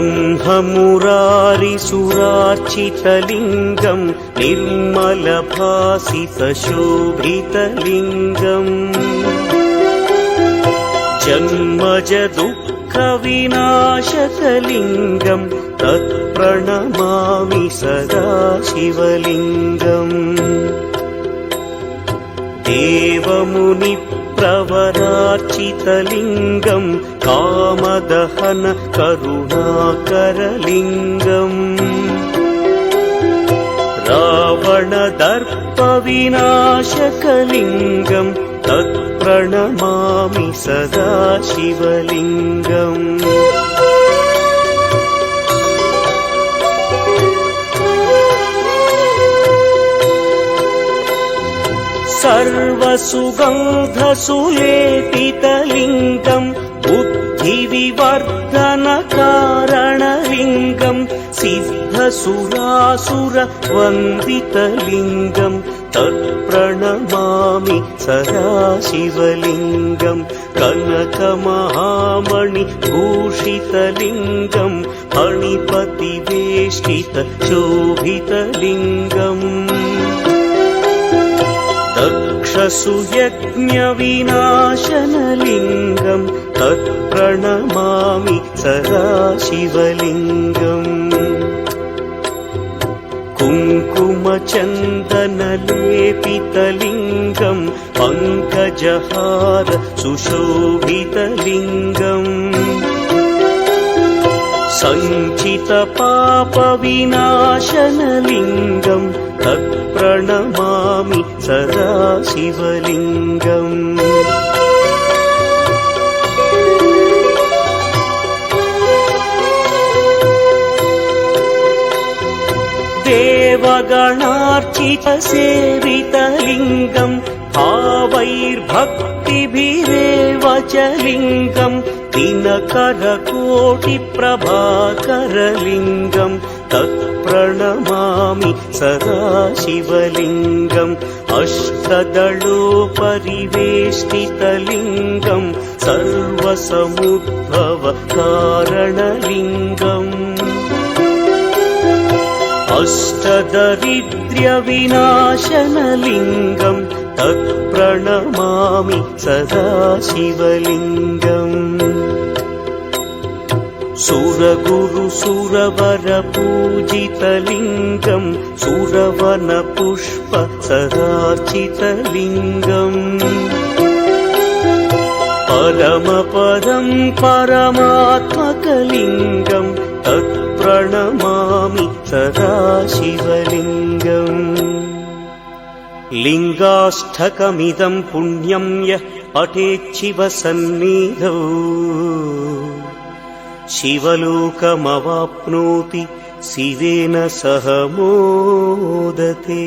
ब्रह्ममुरारिसुरार्चितलिङ्गं निर्मलभासितशोभितलिङ्गम् जन्मजदुःखविनाशकलिङ्गं तत्प्रणमामि सदा शिवलिङ्गम् देवमुनिप्रवरार्चितलिङ्गं कामदहन करुणाकरलिङ्गम् रावणदर्पविनाशकलिङ्गं तत्प्रणमामि सदा शिवलिङ्गम् सर्वसुगन्धसुलेपितलिङ्गं बुद्धिविवर्धनकारणलिङ्गं सिद्धसुरासुरवन्दितलिङ्गं तत्प्रणमामि सदा शिवलिङ्गं कनकमहामणिभूषितलिङ्गं फणिपतिवेष्टितशोभितलिङ्गम् दक्षसुयज्ञविनाशनलिङ्गं तत्प्रणमामि सदा शिवलिङ्गम् कुङ्कुमचन्दनलेपितलिङ्गं पङ्कजहार सुशोभितलिङ्गम् सञ्चितपापविनाशनलिङ्गं तत्प्रणमामि सदा शिवलिङ्गम् देवगणार्चितसेवितलिङ्गं भावैर्भक्तिभिरेव च लिङ्गं दिनकरकोटिप्रभाकरलिङ्गं तत्प्रणमामि सदा शिवलिङ्गम् अष्टदलोपरिवेष्टितलिङ्गं सर्वसमुद्भवकारणलिङ्गम् अष्टदरिद्र्यविनाशनलिङ्गं तत्प्रणमामि सदा शिवलिङ्गम् सुरगुरुसुरवरपूजितलिङ्गं सुरवनपुष्पसदार्चितलिङ्गम् परमपदं परमात्मकलिङ्गं तत्प्रणमामि सदा शिवलिङ्गम् लिङ्गाष्टकमिदं पुण्यं यः पठेच्छिवसन्निधौ शिवलोकमवाप्नोति शिवेन सह मोदते।